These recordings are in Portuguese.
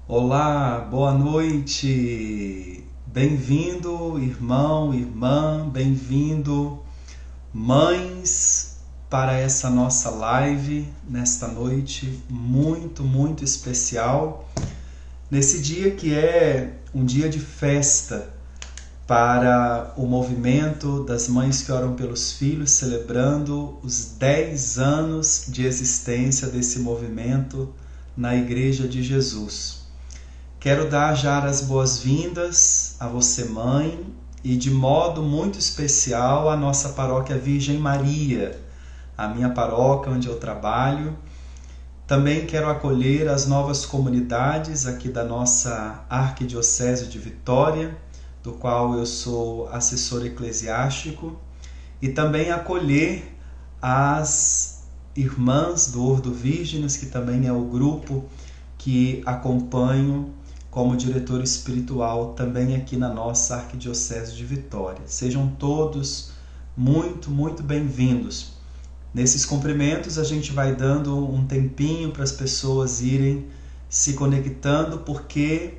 Olá, boa noite. Bem-vindo, irmão, irmã, bem-vindo, mães, para essa nossa live nesta noite muito especial. Nesse dia que é um dia de festa para o movimento das mães que oram pelos filhos, celebrando os 10 anos de existência desse movimento na Igreja de Jesus. Quero dar já as boas-vindas a você, mãe, e de modo muito especial à nossa paróquia Virgem Maria, a minha paróquia onde eu trabalho. Também quero acolher as novas comunidades aqui da nossa Arquidiocese de Vitória, do qual eu sou assessor eclesiástico, e também acolher as irmãs do Ordo Virgens, que também é o grupo que acompanho como diretor espiritual também aqui na nossa Arquidiocese de Vitória. Sejam todos muito bem-vindos. Nesses cumprimentos a gente vai dando um tempinho para as pessoas irem se conectando, porque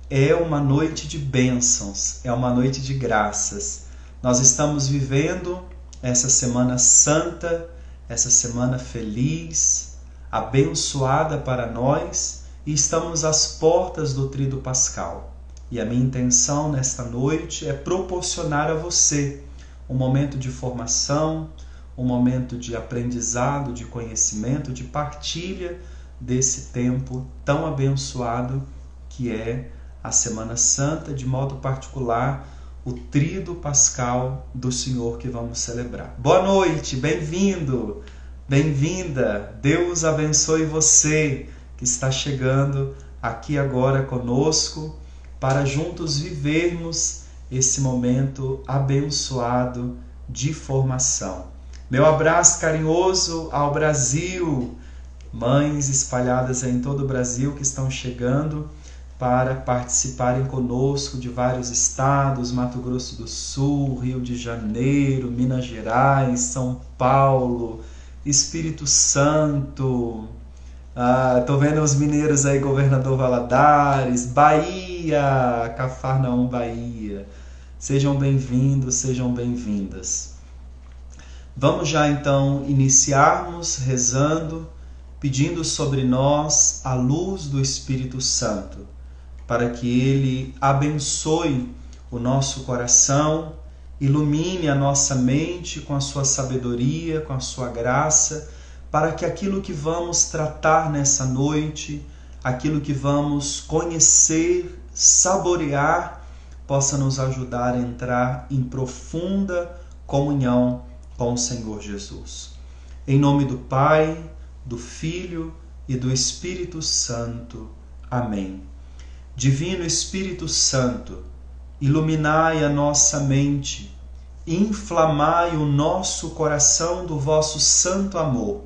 é uma noite de bênçãos, é uma noite de graças. Nós estamos vivendo essa Semana Santa, essa semana feliz, abençoada para nós, e estamos às portas do Tríduo Pascal. E a minha intenção nesta noite é proporcionar a você um momento de formação, um momento de aprendizado, de conhecimento, de partilha desse tempo tão abençoado que é a Semana Santa, de modo particular, o Tríduo Pascal do Senhor que vamos celebrar. Boa noite, bem-vindo, bem-vinda, Deus abençoe você que está chegando aqui agora conosco para juntos vivermos esse momento abençoado de formação. Meu abraço carinhoso ao Brasil, mães espalhadas em todo o Brasil que estão chegando para participarem conosco de vários estados, Mato Grosso do Sul, Rio de Janeiro, Minas Gerais, São Paulo, Espírito Santo. Tô vendo os mineiros aí, Governador Valadares, Bahia, Cafarnaum, Bahia. Sejam bem-vindos, sejam bem-vindas. Vamos já então iniciarmos rezando, pedindo sobre nós a luz do Espírito Santo, para que Ele abençoe o nosso coração, ilumine a nossa mente com a sua sabedoria, com a sua graça, para que aquilo que vamos tratar nessa noite, aquilo que vamos conhecer, saborear, possa nos ajudar a entrar em profunda comunhão com o Senhor Jesus. Em nome do Pai, do Filho e do Espírito Santo. Amém. Divino Espírito Santo, iluminai a nossa mente, inflamai o nosso coração do vosso santo amor,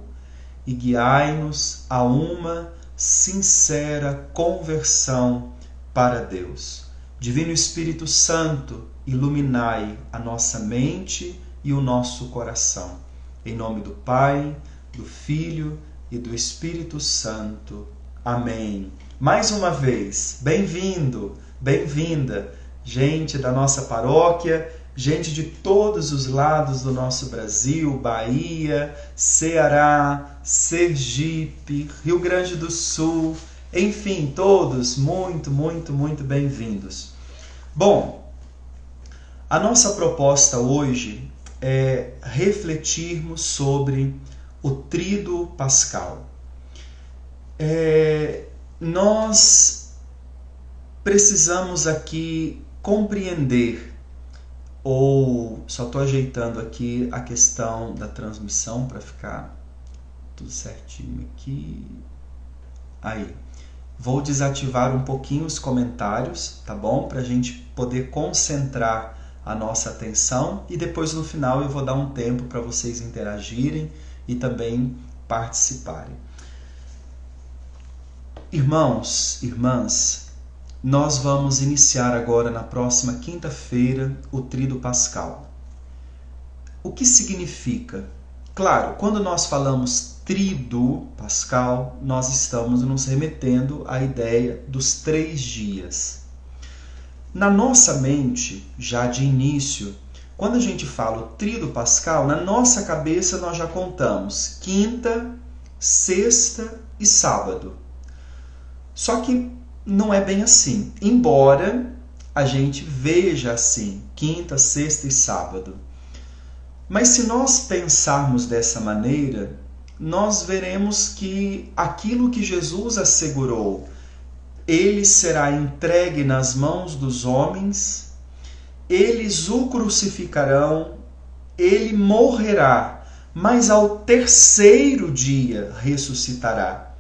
e guiai-nos a uma sincera conversão para Deus. Divino Espírito Santo, iluminai a nossa mente e o nosso coração. Em nome do Pai, do Filho e do Espírito Santo. Amém. Mais uma vez, bem-vindo, bem-vinda, gente da nossa paróquia, gente de todos os lados do nosso Brasil, Bahia, Ceará, Sergipe, Rio Grande do Sul, enfim, todos muito bem-vindos. Bom, a nossa proposta hoje é refletirmos sobre o Tríduo Pascal. Nós precisamos aqui compreender, ou só estou ajeitando aqui a questão da transmissão para ficar tudo certinho aqui. Aí, vou desativar um pouquinho os comentários, tá bom? Para a gente poder concentrar a nossa atenção, e depois no final eu vou dar um tempo para vocês interagirem e também participarem. Irmãos, irmãs, nós vamos iniciar agora na próxima quinta-feira o Tríduo Pascal. O que significa? Claro, quando nós falamos Tríduo Pascal, nós estamos nos remetendo à ideia dos 3 dias. Na nossa mente, já de início, quando a gente fala o Tríduo Pascal, na nossa cabeça nós já contamos quinta, sexta e sábado. Só que não é bem assim, embora a gente veja assim, quinta, sexta e sábado. Mas se nós pensarmos dessa maneira, nós veremos que aquilo que Jesus assegurou, ele será entregue nas mãos dos homens, eles o crucificarão, ele morrerá, mas ao 3º dia ressuscitará.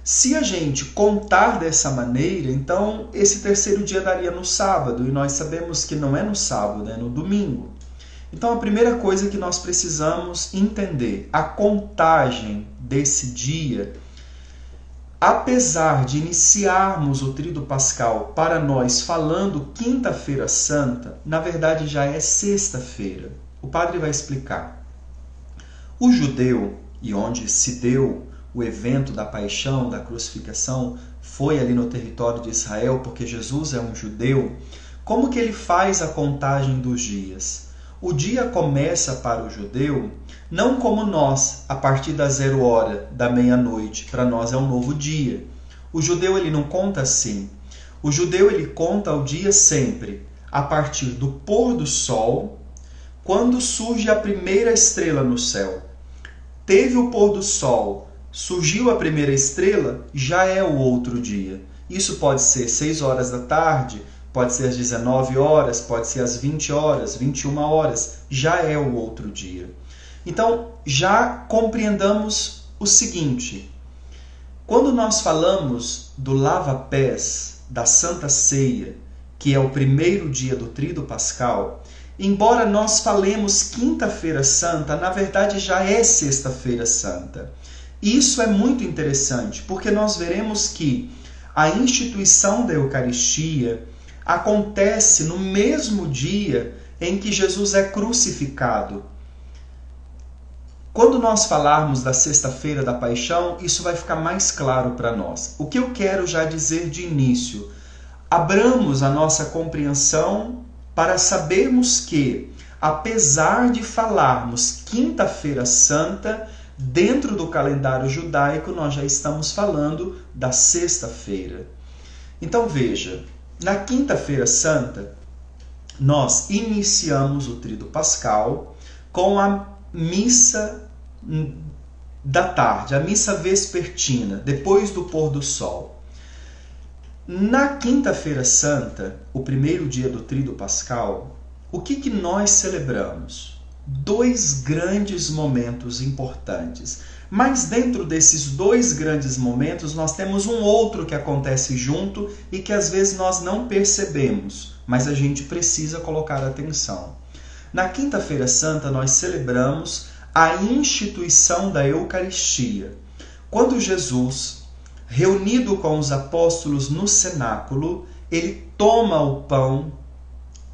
Se a gente contar dessa maneira, então esse 3º dia daria no sábado, e nós sabemos que não é no sábado, é no domingo. Então a primeira coisa que nós precisamos entender, a contagem desse dia, apesar de iniciarmos o Tríduo Pascal para nós falando quinta-feira santa, na verdade já é sexta-feira. O padre vai explicar. O judeu, e onde se deu o evento da paixão, da crucificação, foi ali no território de Israel, porque Jesus é um judeu. Como que ele faz a contagem dos dias? O dia começa para o judeu não como nós, a partir da 0h da meia-noite. Para nós é um novo dia. O judeu ele não conta assim. O judeu ele conta o dia sempre a partir do pôr do sol, quando surge a primeira estrela no céu. Teve o pôr do sol, surgiu a primeira estrela, já é o outro dia. Isso pode ser 6h da tarde, pode ser às 19h, pode ser às 20h, 21h, já é o outro dia. Então, já compreendamos o seguinte, quando nós falamos do lava-pés, da Santa Ceia, que é o primeiro dia do Tríduo Pascal, embora nós falemos quinta-feira santa, na verdade já é sexta-feira santa. Isso é muito interessante, porque nós veremos que a instituição da Eucaristia acontece no mesmo dia em que Jesus é crucificado. Quando nós falarmos da sexta-feira da paixão, isso vai ficar mais claro para nós. O que eu quero já dizer de início? Abramos a nossa compreensão para sabermos que, apesar de falarmos quinta-feira santa, dentro do calendário judaico nós já estamos falando da sexta-feira. Então veja, na quinta-feira santa, nós iniciamos o Tríduo Pascal com a missa da tarde, a missa vespertina, depois do pôr do sol. Na quinta-feira santa, o primeiro dia do Tríduo Pascal, o que nós celebramos? 2 grandes momentos importantes. Mas dentro desses 2 grandes momentos, nós temos um outro que acontece junto e que às vezes nós não percebemos, mas a gente precisa colocar atenção. Na quinta-feira santa, nós celebramos a instituição da Eucaristia. Quando Jesus, reunido com os apóstolos no cenáculo, ele toma o pão,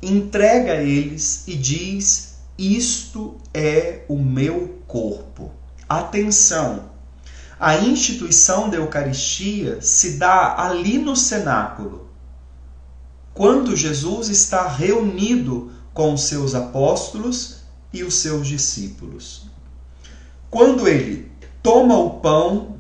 entrega a eles e diz: isto é o meu corpo. Atenção! A instituição da Eucaristia se dá ali no cenáculo, quando Jesus está reunido com os seus apóstolos e os seus discípulos. Quando ele toma o pão,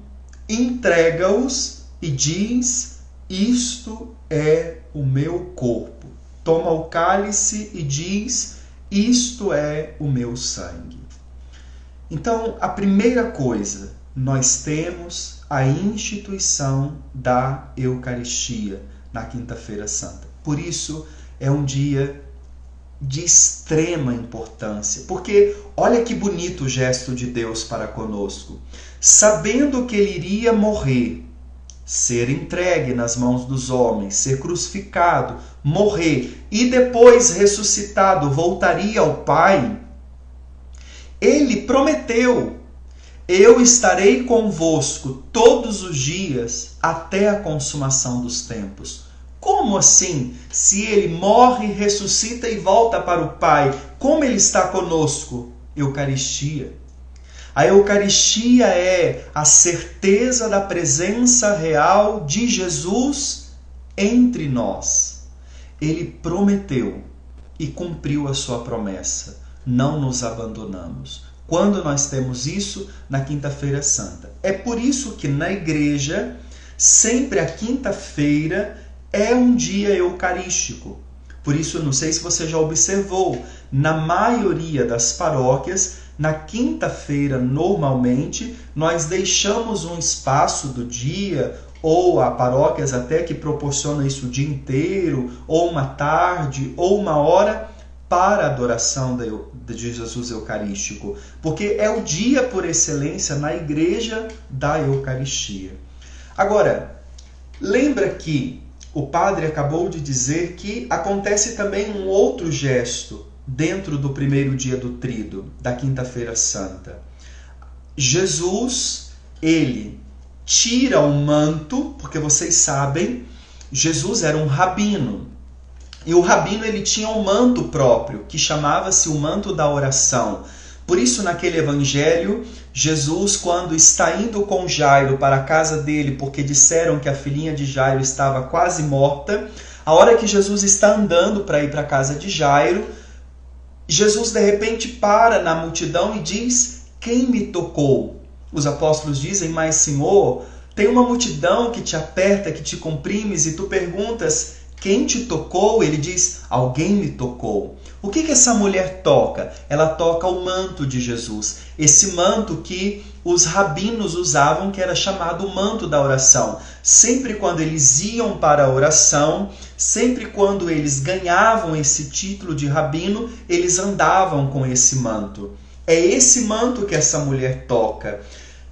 entrega-os e diz: isto é o meu corpo. Toma o cálice e diz: isto é o meu sangue. Então, a primeira coisa, nós temos a instituição da Eucaristia na quinta-feira santa. Por isso, é um dia de extrema importância, porque olha que bonito o gesto de Deus para conosco. Sabendo que ele iria morrer, ser entregue nas mãos dos homens, ser crucificado, morrer e depois ressuscitado, voltaria ao Pai, ele prometeu: eu estarei convosco todos os dias até a consumação dos tempos. Como assim? Se ele morre, ressuscita e volta para o Pai, como ele está conosco? Eucaristia. A Eucaristia é a certeza da presença real de Jesus entre nós. Ele prometeu e cumpriu a sua promessa. Não nos abandonamos. Quando nós temos isso? Na Quinta-feira Santa. É por isso que na igreja, sempre a quinta-feira é um dia eucarístico. Por isso, não sei se você já observou, na maioria das paróquias, na quinta-feira, normalmente, nós deixamos um espaço do dia, ou há paróquias até que proporcionam isso o dia inteiro, ou uma tarde, ou uma hora, para a adoração de Jesus Eucarístico. Porque é o dia por excelência na igreja da Eucaristia. Agora, lembra que o padre acabou de dizer que acontece também um outro gesto dentro do primeiro dia do Tríduo, da Quinta-feira Santa. Jesus, ele tira o manto, porque vocês sabem, Jesus era um rabino. E o rabino ele tinha um manto próprio, que chamava-se o manto da oração. Por isso, naquele evangelho, Jesus, quando está indo com Jairo para a casa dele, porque disseram que a filhinha de Jairo estava quase morta, a hora que Jesus está andando para ir para a casa de Jairo, Jesus de repente para na multidão e diz: quem me tocou? Os apóstolos dizem: mas Senhor, tem uma multidão que te aperta, que te comprimes, e tu perguntas: quem te tocou? Ele diz: alguém me tocou. O que essa mulher toca? Ela toca o manto de Jesus. Esse manto que os rabinos usavam, que era chamado o manto da oração. Sempre quando eles iam para a oração, sempre quando eles ganhavam esse título de rabino, eles andavam com esse manto. É esse manto que essa mulher toca.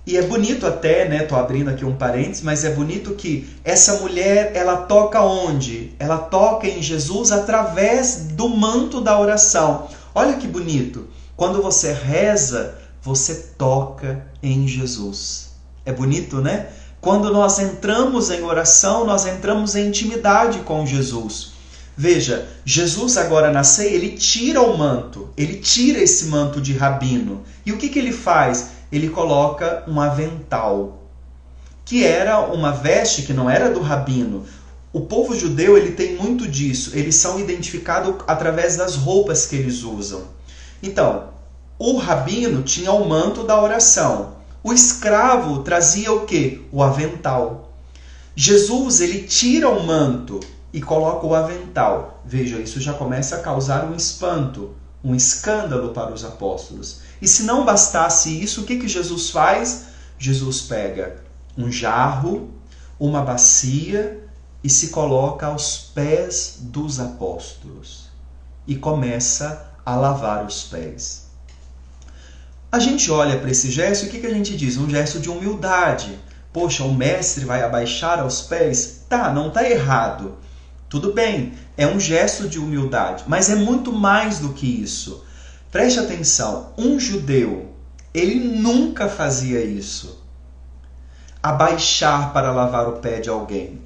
E é bonito até, né? Estou abrindo aqui um parênteses, mas é bonito que essa mulher, ela toca onde? Ela toca em Jesus através do manto da oração. Olha que bonito. Quando você reza, você toca em Jesus. É bonito, né? Quando nós entramos em oração, nós entramos em intimidade com Jesus. Veja, Jesus agora na ceia, ele tira o manto. Ele tira esse manto de rabino. E o que ele faz? Ele coloca um avental, que era uma veste que não era do rabino. O povo judeu ele tem muito disso. Eles são identificados através das roupas que eles usam. Então, o rabino tinha o manto da oração. O escravo trazia o quê? O avental. Jesus ele tira o manto e coloca o avental. Veja, isso já começa a causar um espanto, um escândalo para os apóstolos. E se não bastasse isso, o que Jesus faz? Jesus pega um jarro, uma bacia e se coloca aos pés dos apóstolos e começa a lavar os pés. A gente olha para esse gesto e o que a gente diz? Um gesto de humildade. Poxa, o mestre vai abaixar aos pés? Tá, não está errado. Tudo bem, é um gesto de humildade, mas é muito mais do que isso. Preste atenção, um judeu, ele nunca fazia isso. Abaixar para lavar o pé de alguém.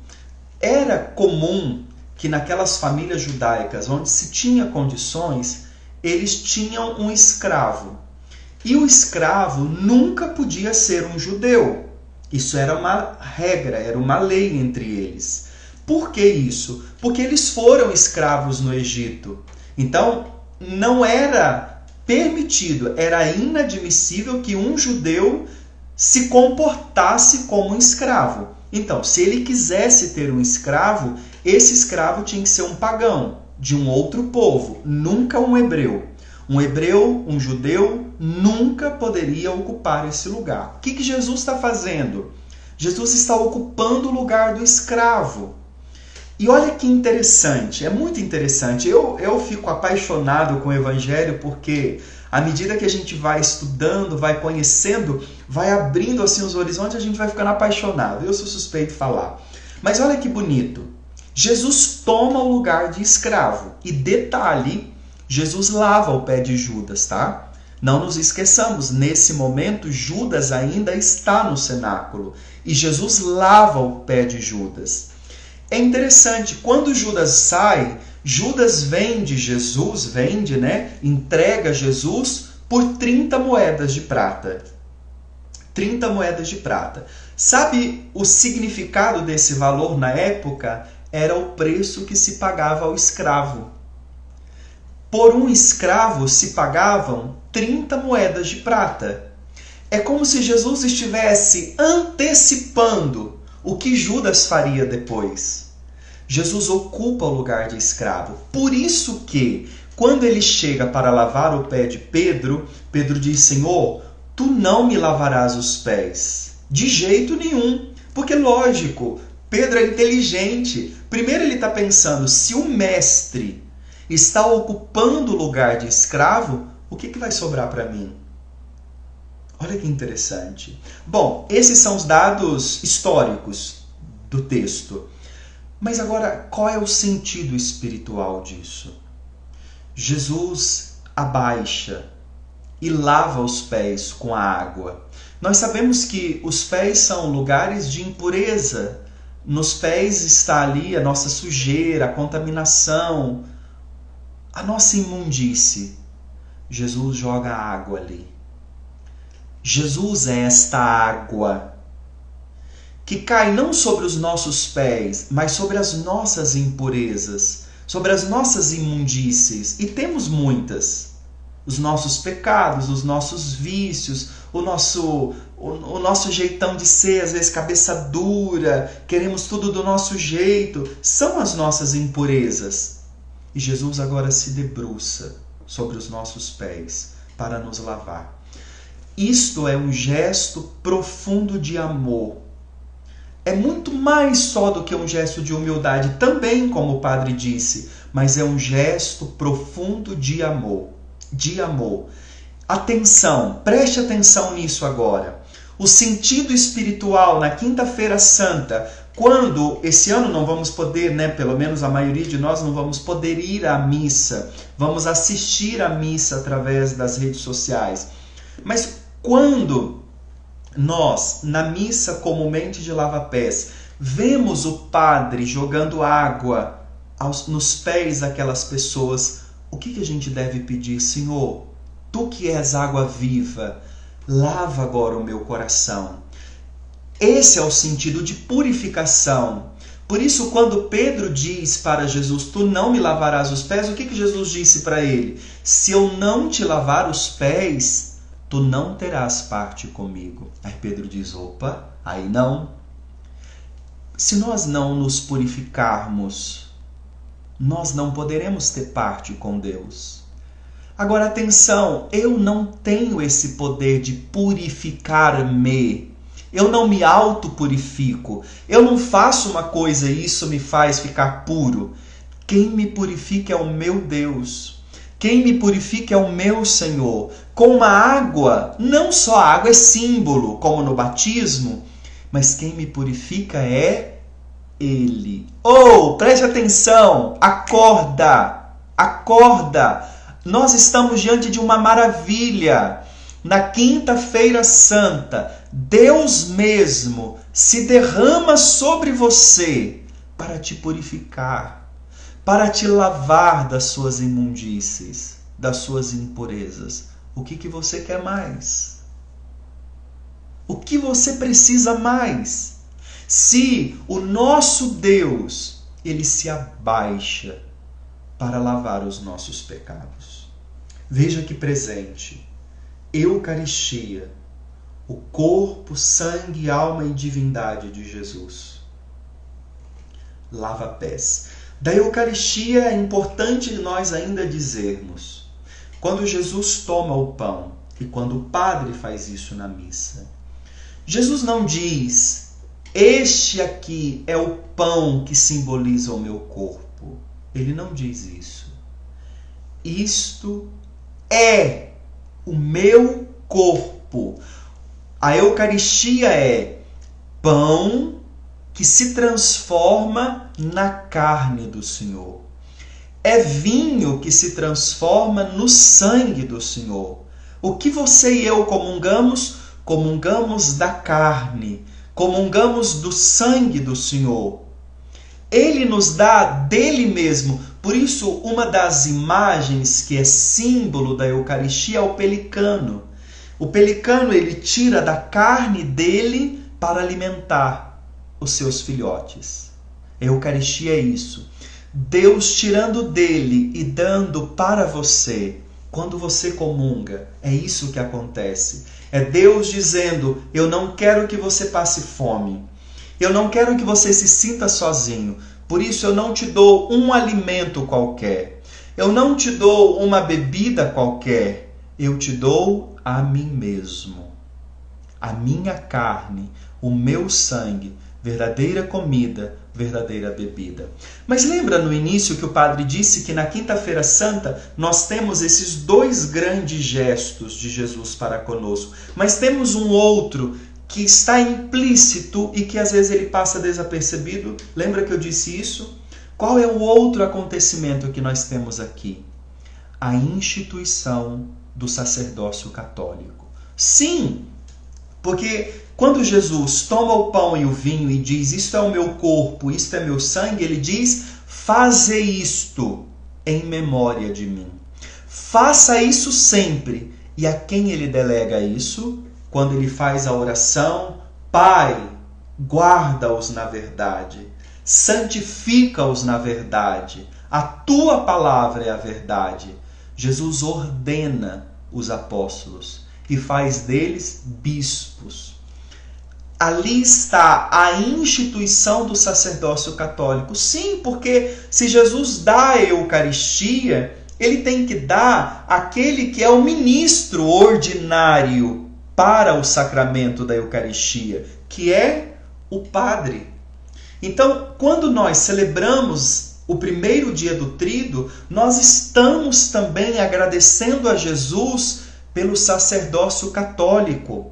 Era comum que naquelas famílias judaicas onde se tinha condições, eles tinham um escravo. E o escravo nunca podia ser um judeu. Isso era uma regra, era uma lei entre eles. Por que isso? Porque eles foram escravos no Egito. Então, não era permitido, era inadmissível que um judeu se comportasse como um escravo. Então, se ele quisesse ter um escravo, esse escravo tinha que ser um pagão, de um outro povo, nunca um hebreu. Um hebreu, um judeu, nunca poderia ocupar esse lugar. O que Jesus está fazendo? Jesus está ocupando o lugar do escravo. E olha que interessante, é muito interessante. Eu fico apaixonado com o Evangelho porque à medida que a gente vai estudando, vai conhecendo, vai abrindo assim os horizontes, a gente vai ficando apaixonado. Eu sou suspeito de falar. Mas olha que bonito. Jesus toma o lugar de escravo. E detalhe, Jesus lava o pé de Judas, tá? Não nos esqueçamos, nesse momento Judas ainda está no cenáculo. E Jesus lava o pé de Judas. É interessante, quando Judas sai, Judas vende Jesus, entrega Jesus por 30 moedas de prata. 30 moedas de prata. Sabe o significado desse valor na época? Era o preço que se pagava ao escravo. Por um escravo se pagavam 30 moedas de prata. É como se Jesus estivesse antecipando o que Judas faria depois. Jesus ocupa o lugar de escravo. Por isso que, quando ele chega para lavar o pé de Pedro, Pedro diz: Senhor, tu não me lavarás os pés. De jeito nenhum. Porque, lógico, Pedro é inteligente. Primeiro ele está pensando, se o mestre está ocupando o lugar de escravo, o que vai sobrar para mim? Olha que interessante. Bom, esses são os dados históricos do texto. Mas agora, qual é o sentido espiritual disso? Jesus abaixa e lava os pés com a água. Nós sabemos que os pés são lugares de impureza. Nos pés está ali a nossa sujeira, a contaminação, a nossa imundície. Jesus joga água ali. Jesus é esta água que cai não sobre os nossos pés, mas sobre as nossas impurezas, sobre as nossas imundícies. E temos muitas. Os nossos pecados, os nossos vícios, o nosso jeitão de ser, às vezes cabeça dura, queremos tudo do nosso jeito, são as nossas impurezas. E Jesus agora se debruça sobre os nossos pés para nos lavar. Isto é um gesto profundo de amor. É muito mais só do que um gesto de humildade, também, como o padre disse, mas é um gesto profundo de amor. De amor. Atenção, preste atenção nisso agora. O sentido espiritual na Quinta-feira Santa, quando esse ano não vamos poder, pelo menos a maioria de nós não vamos poder ir à missa, vamos assistir à missa através das redes sociais. Mas quando nós, na missa comumente de lava-pés, vemos o padre jogando água nos pés daquelas pessoas, o que a gente deve pedir? Senhor, tu que és água viva, lava agora o meu coração. Esse é o sentido de purificação. Por isso, quando Pedro diz para Jesus, tu não me lavarás os pés, o que Jesus disse para ele? Se eu não te lavar os pés, tu não terás parte comigo. Aí Pedro diz, opa, aí não. Se nós não nos purificarmos, nós não poderemos ter parte com Deus. Agora, atenção, eu não tenho esse poder de purificar-me. Eu não me auto-purifico. Eu não faço uma coisa e isso me faz ficar puro. Quem me purifica é o meu Deus. Quem me purifica é o meu Senhor. Com uma água, não só a água é símbolo, como no batismo, mas quem me purifica é Ele. Oh, preste atenção, acorda, acorda. Nós estamos diante de uma maravilha. Na Quinta-feira Santa, Deus mesmo se derrama sobre você para te purificar, para te lavar das suas imundícies, das suas impurezas. O que você quer mais? O que você precisa mais? Se o nosso Deus, Ele se abaixa para lavar os nossos pecados. Veja que presente. Eucaristia, o corpo, sangue, alma e divindade de Jesus. Lava-pés. Da Eucaristia é importante nós ainda dizermos, quando Jesus toma o pão e quando o padre faz isso na missa, Jesus não diz, este aqui é o pão que simboliza o meu corpo. Ele não diz isso. Isto é o meu corpo. A Eucaristia é pão que se transforma na carne do Senhor. É vinho que se transforma no sangue do Senhor. O que você e eu comungamos? Comungamos da carne, comungamos do sangue do Senhor. Ele nos dá dele mesmo. Por isso, uma das imagens que é símbolo da Eucaristia é o pelicano. O pelicano, ele tira da carne dele para alimentar os seus filhotes. A Eucaristia é isso. Deus tirando dele e dando para você. Quando você comunga, é isso que acontece. É Deus dizendo, eu não quero que você passe fome. Eu não quero que você se sinta sozinho. Por isso eu não te dou um alimento qualquer. Eu não te dou uma bebida qualquer. Eu te dou a mim mesmo. A minha carne, o meu sangue, verdadeira comida, verdadeira bebida. Mas lembra no início que o padre disse que na Quinta-feira Santa nós temos esses dois grandes gestos de Jesus para conosco. Mas temos um outro que está implícito e que às vezes ele passa desapercebido. Lembra que eu disse isso? Qual é o outro acontecimento que nós temos aqui? A instituição do sacerdócio católico. Sim, porque quando Jesus toma o pão e o vinho e diz, isto é o meu corpo, isto é meu sangue, ele diz, faze isto em memória de mim. Faça isso sempre. E a quem ele delega isso? Quando ele faz a oração, Pai, guarda-os na verdade, santifica-os na verdade, a tua palavra é a verdade. Jesus ordena os apóstolos e faz deles bispos. Ali está a instituição do sacerdócio católico. Sim, porque se Jesus dá a Eucaristia, ele tem que dar aquele que é o ministro ordinário para o sacramento da Eucaristia, que é o Padre. Então, quando nós celebramos o primeiro dia do Tríduo, nós estamos também agradecendo a Jesus pelo sacerdócio católico.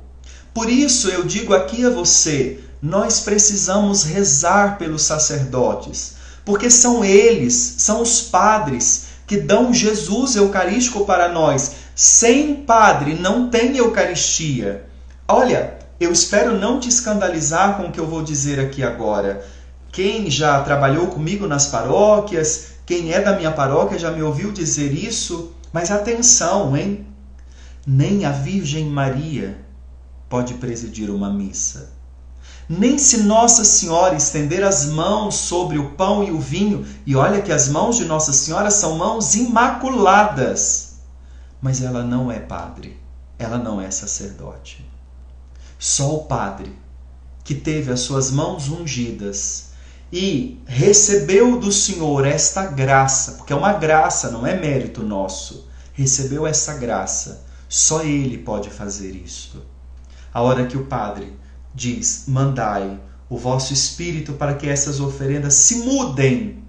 Por isso eu digo aqui a você, nós precisamos rezar pelos sacerdotes, porque são eles, são os padres que dão Jesus eucarístico para nós. Sem padre não tem Eucaristia. Olha, eu espero não te escandalizar com o que eu vou dizer aqui agora. Quem já trabalhou comigo nas paróquias, quem é da minha paróquia já me ouviu dizer isso, mas atenção, hein? Nem a Virgem Maria pode presidir uma missa. Nem se Nossa Senhora estender as mãos sobre o pão e o vinho, e olha que as mãos de Nossa Senhora são mãos imaculadas, mas ela não é padre, ela não é sacerdote. Só o padre que teve as suas mãos ungidas e recebeu do Senhor esta graça, porque é uma graça, não é mérito nosso, recebeu essa graça, só ele pode fazer isto. A hora que o padre diz, mandai o vosso Espírito para que essas oferendas se mudem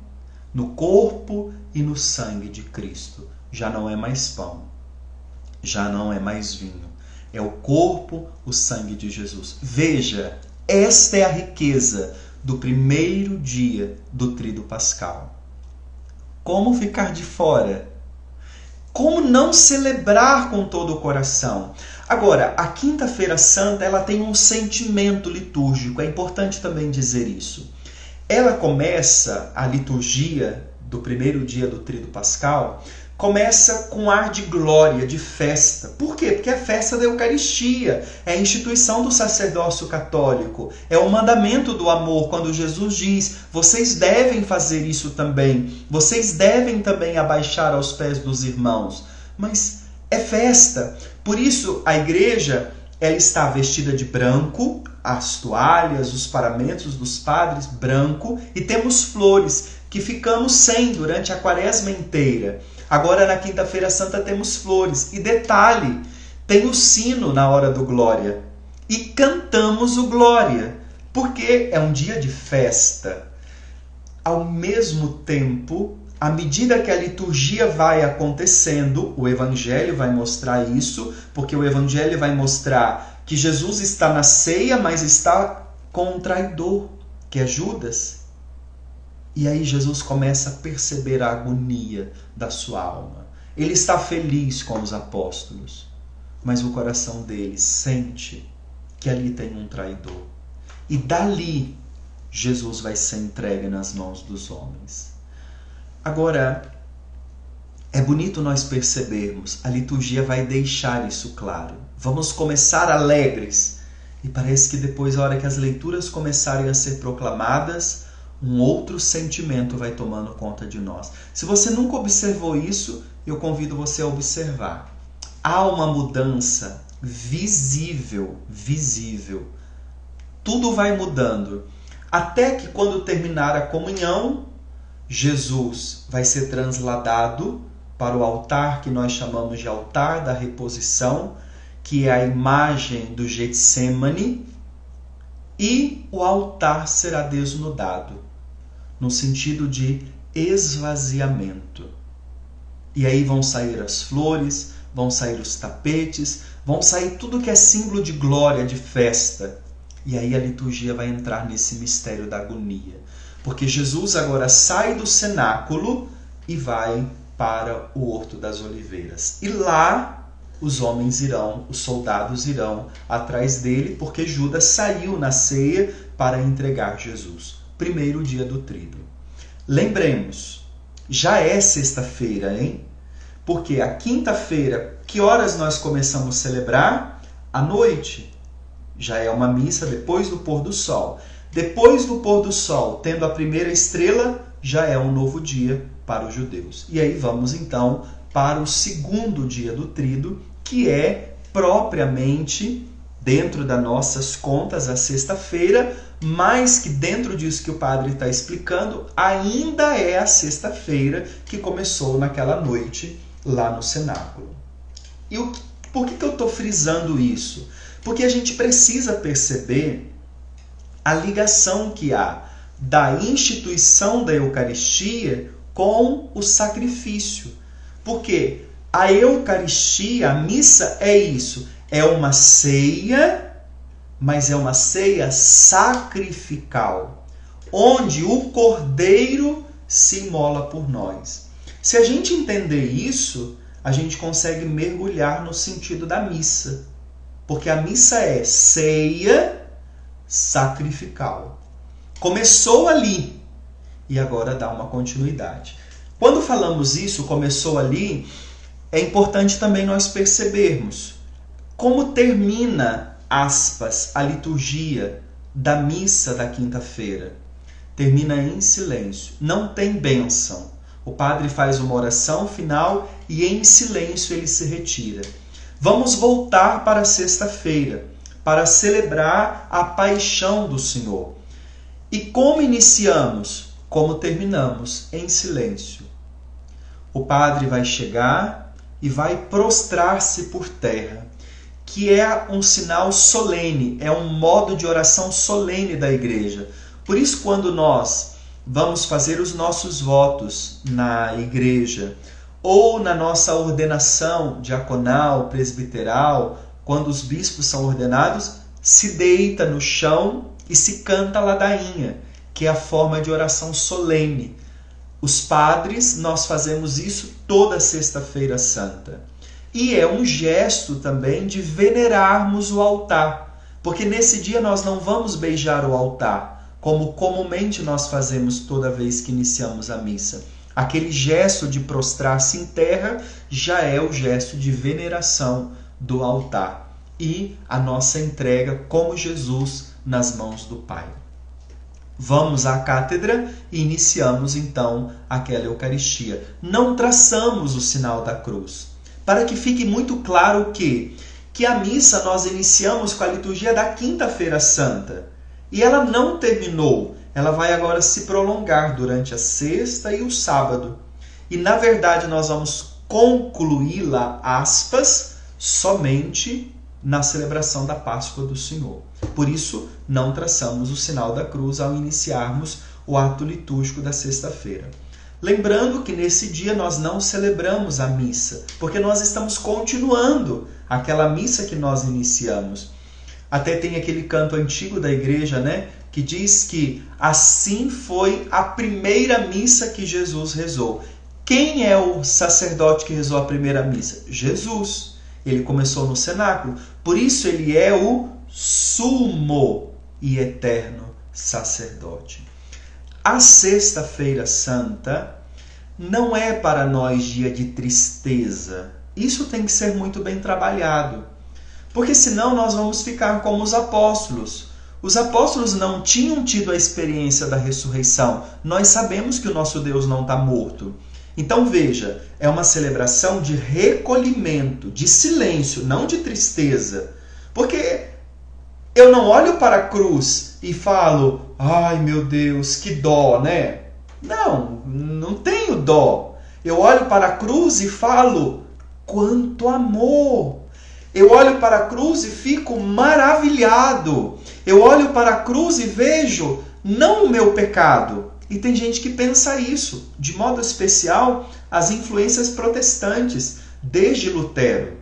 no corpo e no sangue de Cristo. Já não é mais pão, já não é mais vinho. É o corpo, o sangue de Jesus. Veja, esta é a riqueza do primeiro dia do Tríduo Pascal. Como ficar de fora? Como não celebrar com todo o coração? Agora, a Quinta-feira Santa ela tem um sentimento litúrgico, é importante também dizer isso. Ela começa, a liturgia do primeiro dia do Tríduo Pascal, começa com ar de glória, de festa. Por quê? Porque é a festa da Eucaristia, é a instituição do sacerdócio católico, é o mandamento do amor, quando Jesus diz, vocês devem fazer isso também, vocês devem também abaixar aos pés dos irmãos. Mas é festa. Por isso, a igreja ela está vestida de branco, as toalhas, os paramentos dos padres, branco, e temos flores, que ficamos sem durante a quaresma inteira. Agora, na Quinta-feira Santa, temos flores. E detalhe, tem o sino na hora do Glória. E cantamos o Glória, porque é um dia de festa. Ao mesmo tempo, à medida que a liturgia vai acontecendo, o Evangelho vai mostrar isso, porque o Evangelho vai mostrar que Jesus está na ceia, mas está com um traidor, que é Judas. E aí Jesus começa a perceber a agonia da sua alma. Ele está feliz com os apóstolos, mas o coração dele sente que ali tem um traidor. E dali Jesus vai ser entregue nas mãos dos homens. Agora, É bonito nós percebermos, a liturgia vai deixar isso claro. Vamos começar alegres. E parece que depois, a hora que as leituras começarem a ser proclamadas, um outro sentimento vai tomando conta de nós. Se você nunca observou isso, eu convido você a observar. Há uma mudança visível. Tudo vai mudando. Até que quando terminar a comunhão, Jesus vai ser transladado para o altar que nós chamamos de altar da reposição, que é a imagem do Getsêmani, e o altar será desnudado, no sentido de esvaziamento. E aí vão sair as flores, vão sair os tapetes, vão sair tudo que é símbolo de glória, de festa. E aí a liturgia vai entrar nesse mistério da agonia. Porque Jesus agora sai do cenáculo e vai para o Horto das Oliveiras. E lá os homens irão, os soldados irão atrás dele, porque Judas saiu na ceia para entregar Jesus. Primeiro dia do tríduo. Lembremos, já é sexta-feira, hein? Porque a quinta-feira, que horas nós começamos a celebrar? À noite. Já é uma missa depois do pôr do sol. Depois do pôr do sol, tendo a primeira estrela, já é um novo dia para os judeus. E aí vamos então para o segundo dia do tríduo, que é propriamente, dentro das nossas contas, a sexta-feira, mas que dentro disso que o padre está explicando, ainda é a sexta-feira que começou naquela noite lá no cenáculo. E por que eu estou frisando isso? Porque a gente precisa perceber a ligação que há da instituição da Eucaristia com o sacrifício. Porque a Eucaristia, a missa é isso, é uma ceia, mas é uma ceia sacrificial, onde o Cordeiro se imola por nós. Se a gente entender isso, a gente consegue mergulhar no sentido da missa. Porque a missa é ceia sacrificial. Começou ali e agora dá uma continuidade. Quando falamos isso, começou ali, é importante também nós percebermos como termina, aspas, a liturgia da missa da quinta-feira. Termina em silêncio, não tem bênção. O padre faz uma oração final e em silêncio ele se retira. Vamos voltar para a sexta-feira, para celebrar a paixão do Senhor. E como iniciamos? Como terminamos? Em silêncio. O padre vai chegar e vai prostrar-se por terra, que é um sinal solene, é um modo de oração solene da igreja. Por isso, quando nós vamos fazer os nossos votos na igreja, ou na nossa ordenação diaconal, presbiteral, quando os bispos são ordenados, se deita no chão e se canta a ladainha, que é a forma de oração solene. Os padres, nós fazemos isso toda sexta-feira santa. E é um gesto também de venerarmos o altar, porque nesse dia nós não vamos beijar o altar, como comumente nós fazemos toda vez que iniciamos a missa. Aquele gesto de prostrar-se em terra já é o gesto de veneração do altar e a nossa entrega como Jesus nas mãos do Pai. Vamos à cátedra e iniciamos então aquela Eucaristia. Não traçamos o sinal da cruz, para que fique muito claro que a missa nós iniciamos com a liturgia da Quinta-feira Santa e ela não terminou. Ela vai agora se prolongar durante a sexta e o sábado. E, na verdade, nós vamos concluí-la, aspas, somente na celebração da Páscoa do Senhor. Por isso, não traçamos o sinal da cruz ao iniciarmos o ato litúrgico da sexta-feira. Lembrando que nesse dia nós não celebramos a missa, porque nós estamos continuando aquela missa que nós iniciamos. Até tem aquele canto antigo da igreja, né? Que diz que assim foi a primeira missa que Jesus rezou. Quem é o sacerdote que rezou a primeira missa? Jesus. Ele começou no cenáculo. Por isso ele é o sumo e eterno sacerdote. A Sexta-feira Santa não é para nós dia de tristeza. Isso tem que ser muito bem trabalhado. Porque senão nós vamos ficar como os apóstolos. Os apóstolos não tinham tido a experiência da ressurreição. Nós sabemos que o nosso Deus não está morto. Então veja, é uma celebração de recolhimento, de silêncio, não de tristeza. Porque eu não olho para a cruz e falo, ai meu Deus, que dó, né? Não, não tenho dó. Eu olho para a cruz e falo, quanto amor! Eu olho para a cruz e fico maravilhado. Eu olho para a cruz e vejo não o meu pecado. E tem gente que pensa isso, de modo especial as influências protestantes, desde Lutero.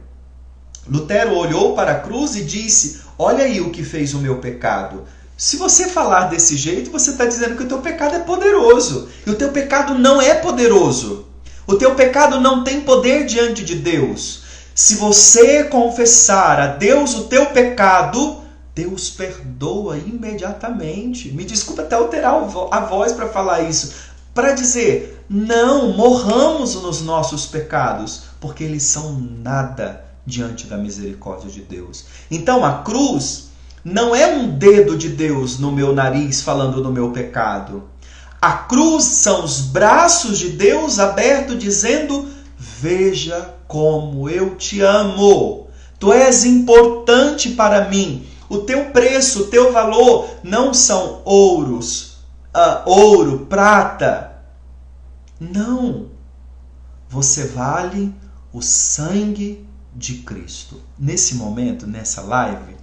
Lutero olhou para a cruz e disse, olha aí o que fez o meu pecado. Se você falar desse jeito, você está dizendo que o teu pecado é poderoso. E o teu pecado não é poderoso. O teu pecado não tem poder diante de Deus. Se você confessar a Deus o teu pecado, Deus perdoa imediatamente. Me desculpa até alterar a voz para falar isso. Para dizer, não, morramos nos nossos pecados, porque eles são nada diante da misericórdia de Deus. Então a cruz não é um dedo de Deus no meu nariz falando do meu pecado. A cruz são os braços de Deus abertos dizendo, veja como eu te amo. Tu és importante para mim. O teu preço, o teu valor não são ouro, prata. Não. Você vale o sangue de Cristo. Nesse momento, nessa live,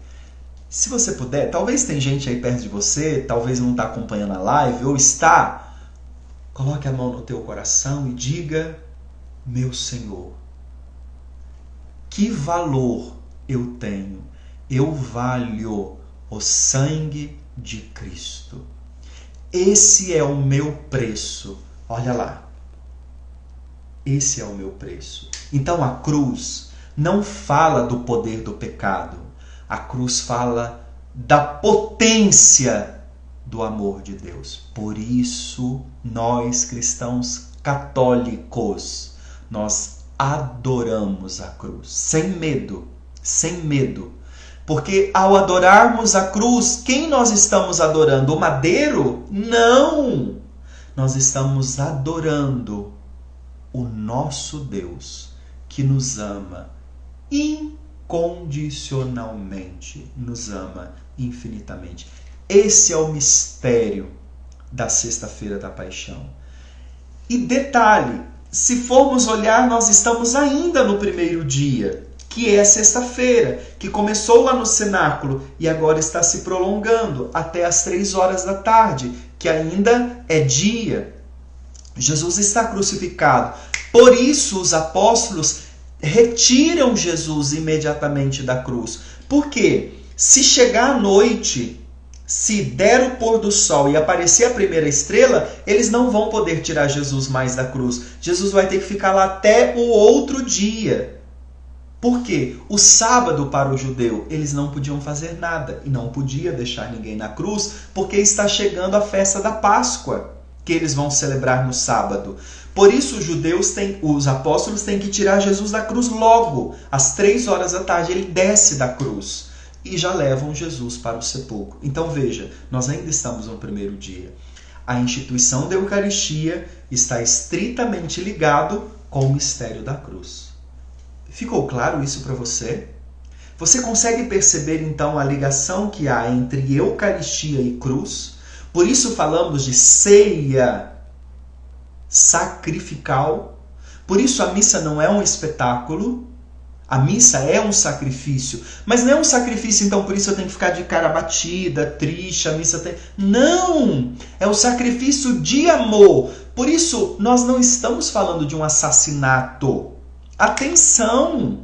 se você puder, talvez tem gente aí perto de você, talvez não está acompanhando a live, ou está, coloque a mão no teu coração e diga, meu Senhor, que valor eu tenho? Eu valho o sangue de Cristo. Esse é o meu preço. Olha lá. Esse é o meu preço. Então a cruz não fala do poder do pecado. A cruz fala da potência do amor de Deus. Por isso, nós cristãos católicos, nós adoramos a cruz. Sem medo. Sem medo. Porque ao adorarmos a cruz, quem nós estamos adorando? O madeiro? Não! Nós estamos adorando o nosso Deus, que nos ama incondicionalmente, nos ama infinitamente. Esse é o mistério da Sexta-feira da Paixão. E detalhe, se formos olhar, nós estamos ainda no primeiro dia, que é a sexta-feira, que começou lá no cenáculo e agora está se prolongando até as 3 horas da tarde, que ainda é dia. Jesus está crucificado. Por isso os apóstolos retiram Jesus imediatamente da cruz. Por quê? Se chegar à noite, se der o pôr do sol e aparecer a primeira estrela, eles não vão poder tirar Jesus mais da cruz. Jesus vai ter que ficar lá até o outro dia. Por quê? O sábado para o judeu, eles não podiam fazer nada e não podia deixar ninguém na cruz, porque está chegando a festa da Páscoa, que eles vão celebrar no sábado. Por isso os apóstolos têm que tirar Jesus da cruz logo, às 3 horas da tarde, ele desce da cruz e já levam Jesus para o sepulcro. Então veja, nós ainda estamos no primeiro dia. A instituição da Eucaristia está estritamente ligado com o mistério da cruz. Ficou claro isso para você? Você consegue perceber então a ligação que há entre Eucaristia e cruz? Por isso falamos de ceia sacrificial. Por isso a missa não é um espetáculo. A missa é um sacrifício. Mas não é um sacrifício, então por isso eu tenho que ficar de cara batida, triste, a missa tem... Não! É um sacrifício de amor. Por isso nós não estamos falando de um assassinato. Atenção!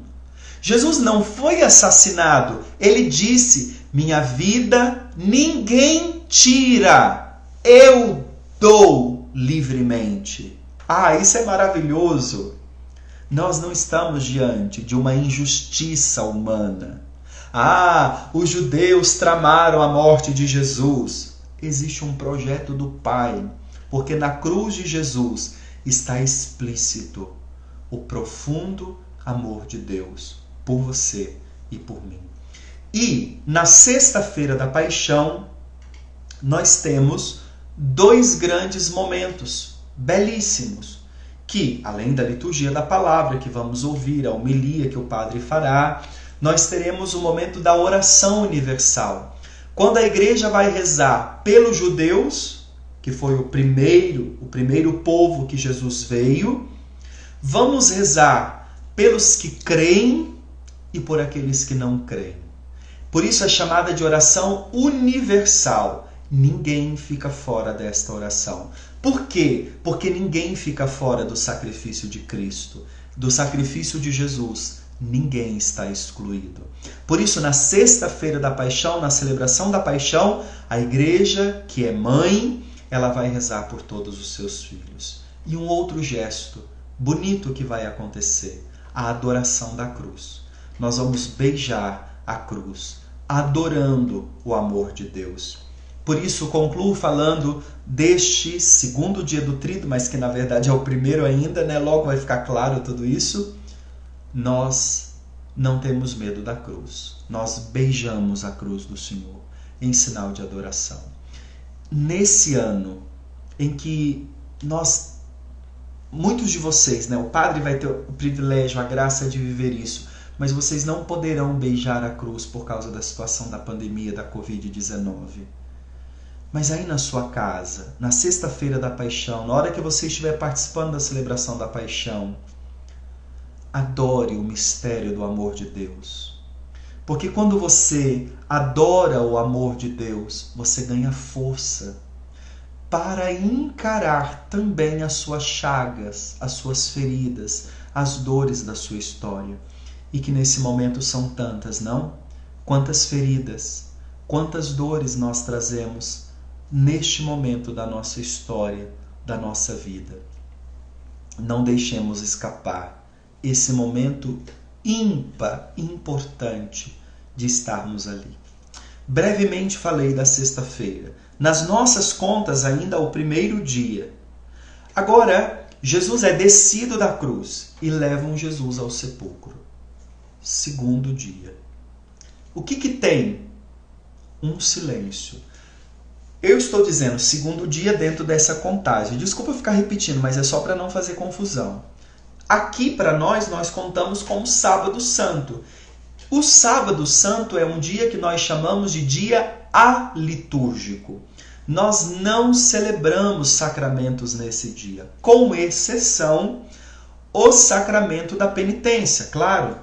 Jesus não foi assassinado. Ele disse, minha vida ninguém tira. Eu dou livremente. Ah, isso é maravilhoso. Nós não estamos diante de uma injustiça humana. Ah, os judeus tramaram a morte de Jesus. Existe um projeto do Pai, porque na cruz de Jesus está explícito o profundo amor de Deus por você e por mim. E na sexta-feira da paixão, nós temos 2 grandes momentos belíssimos, que, além da liturgia da palavra que vamos ouvir, a homilia que o padre fará, nós teremos o momento da oração universal. Quando a igreja vai rezar pelos judeus, que foi o primeiro povo que Jesus veio, vamos rezar pelos que creem e por aqueles que não creem. Por isso é chamada de oração universal. Ninguém fica fora desta oração. Por quê? Porque ninguém fica fora do sacrifício de Cristo, do sacrifício de Jesus. Ninguém está excluído. Por isso, na sexta-feira da paixão, na celebração da paixão, a igreja, que é mãe, ela vai rezar por todos os seus filhos. E um outro gesto bonito que vai acontecer, a adoração da cruz. Nós vamos beijar a cruz, adorando o amor de Deus. Por isso, concluo falando deste segundo dia do Tríduo, mas que na verdade é o primeiro ainda, né? Logo vai ficar claro tudo isso. Nós não temos medo da cruz. Nós beijamos a cruz do Senhor em sinal de adoração. Nesse ano em que muitos de vocês, né? O padre vai ter o privilégio, a graça de viver isso, mas vocês não poderão beijar a cruz por causa da situação da pandemia da Covid-19. Mas aí na sua casa, na sexta-feira da paixão, na hora que você estiver participando da celebração da paixão, adore o mistério do amor de Deus. Porque quando você adora o amor de Deus, você ganha força para encarar também as suas chagas, as suas feridas, as dores da sua história. E que nesse momento são tantas, não? Quantas feridas, quantas dores nós trazemos neste momento da nossa história, da nossa vida. Não deixemos escapar esse momento ímpar, importante de estarmos ali. Brevemente falei da sexta-feira. Nas nossas contas, ainda o primeiro dia. Agora, Jesus é descido da cruz e levam Jesus ao sepulcro. Segundo dia. O que tem? Um silêncio. Eu estou dizendo segundo dia dentro dessa contagem. Desculpa ficar repetindo, mas é só para não fazer confusão. Aqui, para nós contamos com o Sábado Santo. O Sábado Santo é um dia que nós chamamos de dia alitúrgico. Nós não celebramos sacramentos nesse dia, com exceção o sacramento da penitência. Claro,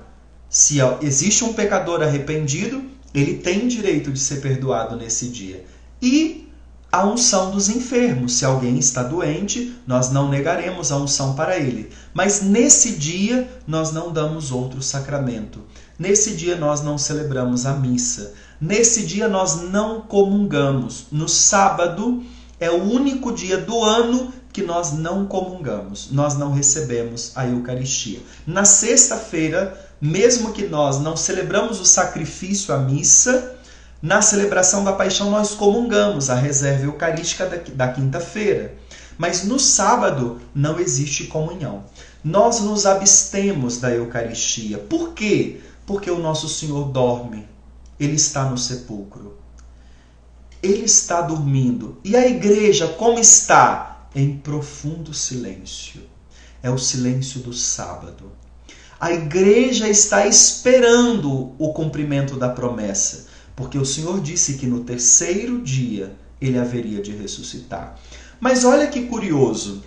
se existe um pecador arrependido, ele tem direito de ser perdoado nesse dia. E a unção dos enfermos. Se alguém está doente, nós não negaremos a unção para ele. Mas nesse dia, nós não damos outro sacramento. Nesse dia, nós não celebramos a missa. Nesse dia, nós não comungamos. No sábado, é o único dia do ano que nós não comungamos. Nós não recebemos a Eucaristia. Na sexta-feira, mesmo que nós não celebramos o sacrifício, a missa, na celebração da paixão nós comungamos a reserva eucarística da quinta-feira. Mas no sábado não existe comunhão. Nós nos abstemos da Eucaristia. Por quê? Porque o nosso Senhor dorme. Ele está no sepulcro. Ele está dormindo. E a igreja como está? Em profundo silêncio. É o silêncio do sábado. A igreja está esperando o cumprimento da promessa. Porque o Senhor disse que no terceiro dia ele haveria de ressuscitar. Mas olha que curioso.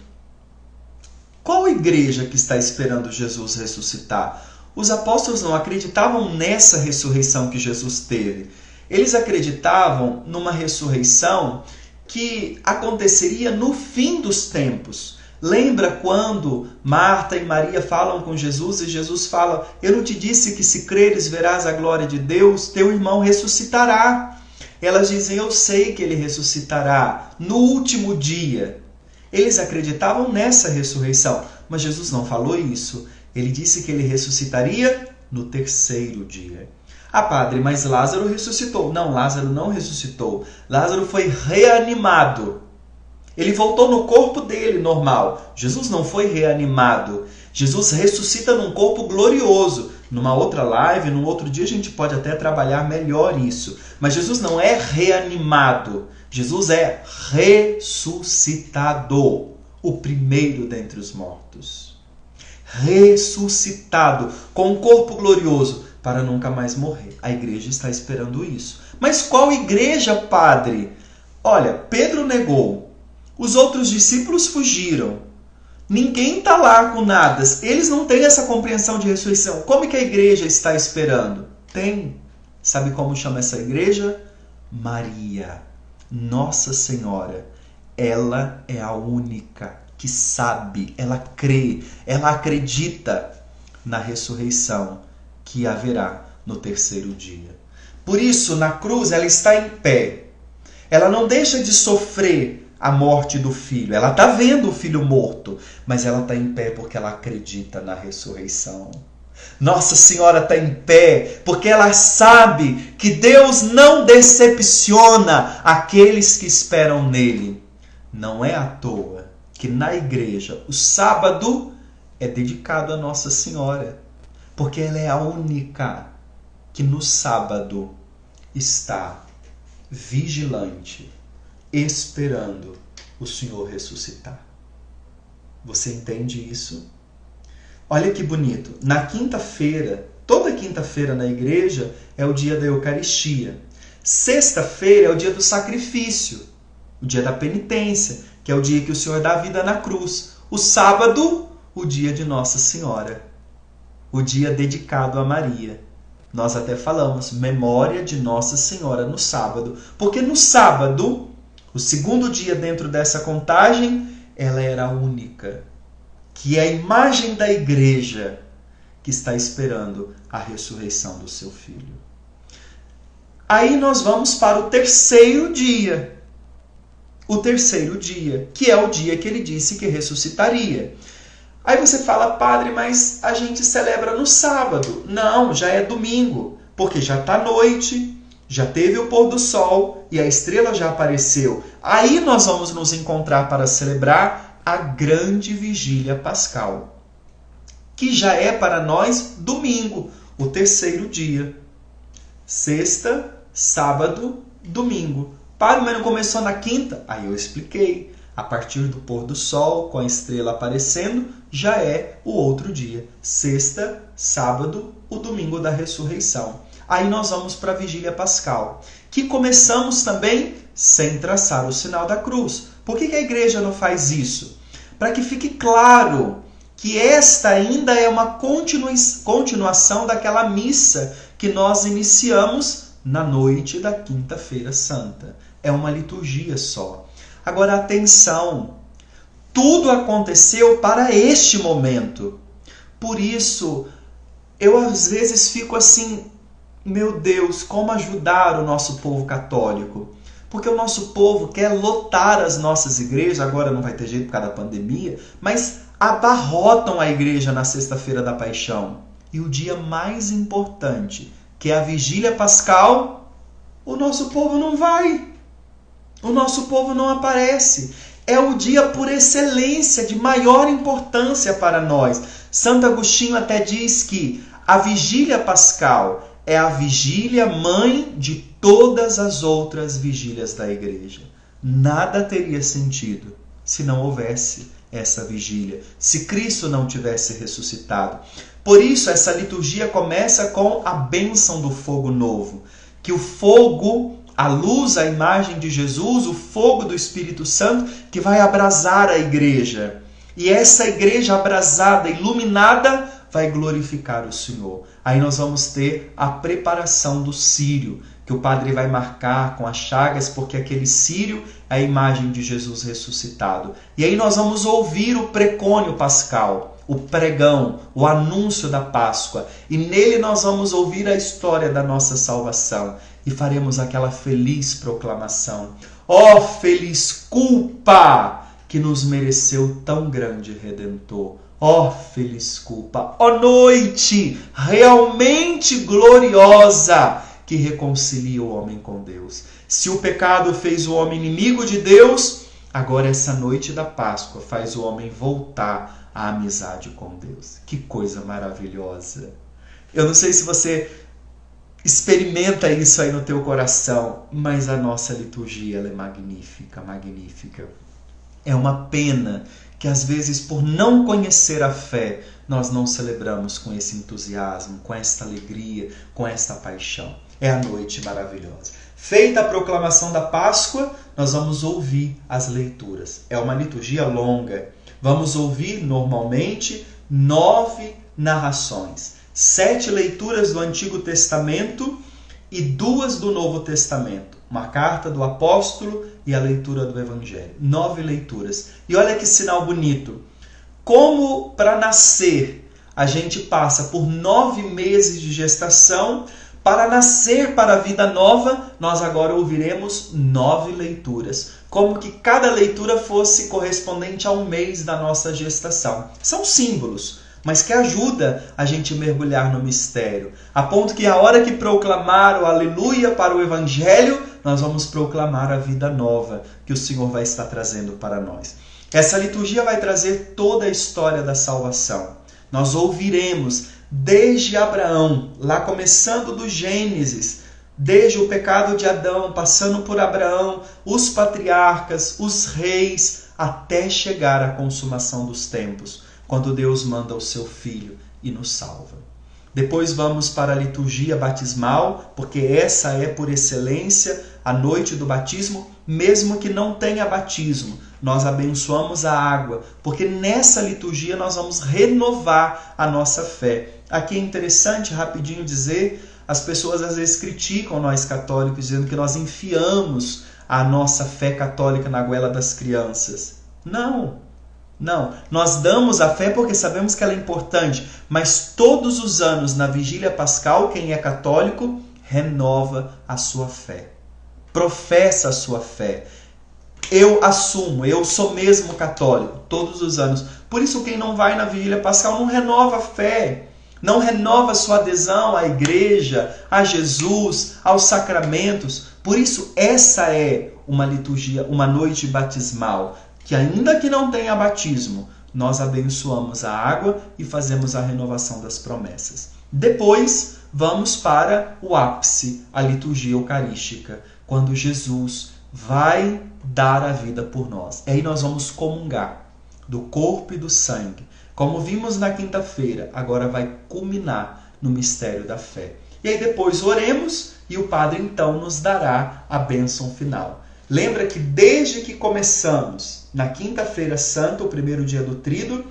Qual igreja que está esperando Jesus ressuscitar? Os apóstolos não acreditavam nessa ressurreição que Jesus teve. Eles acreditavam numa ressurreição que aconteceria no fim dos tempos. Lembra quando Marta e Maria falam com Jesus e Jesus fala: eu não te disse que se creres verás a glória de Deus, teu irmão ressuscitará. Elas dizem: eu sei que ele ressuscitará no último dia. Eles acreditavam nessa ressurreição, mas Jesus não falou isso. Ele disse que ele ressuscitaria no terceiro dia. Ah, padre, mas Lázaro ressuscitou. Não, Lázaro não ressuscitou. Lázaro foi reanimado. Ele voltou no corpo dele normal. Jesus não foi reanimado. Jesus ressuscita num corpo glorioso. Numa outra live, num outro dia, a gente pode até trabalhar melhor isso. Mas Jesus não é reanimado. Jesus é ressuscitado. O primeiro dentre os mortos. Ressuscitado com um corpo glorioso para nunca mais morrer. A igreja está esperando isso. Mas qual igreja, padre? Olha, Pedro negou. Os outros discípulos fugiram. Ninguém está lá com nada. Eles não têm essa compreensão de ressurreição. Como que a igreja está esperando? Tem. Sabe como chama essa igreja? Maria. Nossa Senhora. Ela é a única que sabe, ela crê, ela acredita na ressurreição que haverá no terceiro dia. Por isso, na cruz, ela está em pé. Ela não deixa de sofrer a morte do filho. Ela está vendo o filho morto, mas ela está em pé porque ela acredita na ressurreição. Nossa Senhora está em pé porque ela sabe que Deus não decepciona aqueles que esperam nele. Não é à toa que na igreja o sábado é dedicado a Nossa Senhora, porque ela é a única que no sábado está vigilante, esperando o Senhor ressuscitar. Você entende isso? Olha que bonito. Na quinta-feira, toda quinta-feira na igreja é o dia da Eucaristia. Sexta-feira é o dia do sacrifício, o dia da penitência, que é o dia que o Senhor dá vida na cruz. O sábado, o dia de Nossa Senhora, o dia dedicado a Maria. Nós até falamos memória de Nossa Senhora no sábado, porque no sábado, o segundo dia dentro dessa contagem, ela era a única, que é a imagem da igreja que está esperando a ressurreição do seu filho. Aí nós vamos para o terceiro dia. O terceiro dia, que é o dia que ele disse que ressuscitaria. Aí você fala, padre, mas a gente celebra no sábado. Não, já é domingo, porque já está noite, já teve o pôr do sol e a estrela já apareceu. Aí nós vamos nos encontrar para celebrar a grande vigília pascal, que já é para nós domingo, o terceiro dia. Sexta, sábado, domingo. Padre, mas não começou na quinta? Aí eu expliquei. A partir do pôr do sol, com a estrela aparecendo, já é o outro dia. Sexta, sábado, o domingo da ressurreição. Aí nós vamos para a vigília pascal, que começamos também sem traçar o sinal da cruz. Por que a igreja não faz isso? Para que fique claro que esta ainda é uma continuação daquela missa que nós iniciamos na noite da Quinta-feira Santa. É uma liturgia só. Agora, atenção, tudo aconteceu para este momento. Por isso, eu às vezes fico assim, meu Deus, como ajudar o nosso povo católico? Porque o nosso povo quer lotar as nossas igrejas, agora não vai ter jeito por causa da pandemia, mas abarrotam a igreja na Sexta-feira da Paixão. E o dia mais importante, que é a Vigília Pascal, o nosso povo não vai. O nosso povo não aparece. É o dia por excelência, de maior importância para nós. Santo Agostinho até diz que a Vigília Pascal é a vigília mãe de todas as outras vigílias da igreja. Nada teria sentido se não houvesse essa vigília, se Cristo não tivesse ressuscitado. Por isso, essa liturgia começa com a bênção do fogo novo, que o fogo, a luz, a imagem de Jesus, o fogo do Espírito Santo, que vai abrasar a igreja. E essa igreja abrasada, iluminada, vai glorificar o Senhor. Aí nós vamos ter a preparação do círio, que o padre vai marcar com as chagas, porque aquele círio é a imagem de Jesus ressuscitado. E aí nós vamos ouvir o precônio pascal, o pregão, o anúncio da Páscoa. E nele nós vamos ouvir a história da nossa salvação. E faremos aquela feliz proclamação. Ó feliz culpa que nos mereceu tão grande Redentor. Ó feliz culpa, ó noite realmente gloriosa que reconcilia o homem com Deus. Se o pecado fez o homem inimigo de Deus, Agora essa noite da Páscoa faz o homem voltar à amizade com Deus. Que coisa maravilhosa! Eu não sei se você experimenta isso aí no teu coração, mas a nossa liturgia ela é magnífica, magnífica. É uma pena que às vezes por não conhecer a fé, nós não celebramos com esse entusiasmo, com esta alegria, com esta paixão. É a noite maravilhosa. Feita a proclamação da Páscoa, nós vamos ouvir as leituras. É uma liturgia longa. Vamos ouvir normalmente 9 narrações. 7 leituras do Antigo Testamento e 2 do Novo Testamento. Uma carta do apóstolo e a leitura do Evangelho. 9 leituras. E olha que sinal bonito. Como para nascer a gente passa por 9 meses de gestação, para nascer para a vida nova, nós agora ouviremos 9 leituras. Como que cada leitura fosse correspondente a um mês da nossa gestação. São símbolos, mas que ajuda a gente mergulhar no mistério. A ponto que a hora que proclamar o aleluia para o Evangelho, nós vamos proclamar a vida nova que o Senhor vai estar trazendo para nós. Essa liturgia vai trazer toda a história da salvação. Nós ouviremos desde Abraão, lá começando do Gênesis, desde o pecado de Adão, passando por Abraão, os patriarcas, os reis, até chegar à consumação dos tempos, quando Deus manda o seu Filho e nos salva. Depois vamos para a liturgia batismal, porque essa é por excelência a noite do batismo, mesmo que não tenha batismo. Nós abençoamos a água, porque nessa liturgia nós vamos renovar a nossa fé. Aqui é interessante, rapidinho dizer, as pessoas às vezes criticam nós católicos, dizendo que nós enfiamos a nossa fé católica na goela das crianças. Não, nós damos a fé porque sabemos que ela é importante, mas todos os anos na Vigília Pascal, quem é católico, renova a sua fé, professa a sua fé. Eu assumo, eu sou mesmo católico, todos os anos. Por isso quem não vai na Vigília Pascal não renova a fé, não renova a sua adesão à igreja, a Jesus, aos sacramentos. Por isso essa é uma liturgia, uma noite batismal, que ainda que não tenha batismo, nós abençoamos a água e fazemos a renovação das promessas. Depois vamos para o ápice, a liturgia eucarística, quando Jesus vai dar a vida por nós. Aí nós vamos comungar do corpo e do sangue. Como vimos na quinta-feira, agora vai culminar no mistério da fé. E aí depois oremos e o Padre então nos dará a bênção final. Lembra que desde que começamos, na quinta-feira santa, o primeiro dia do tríduo,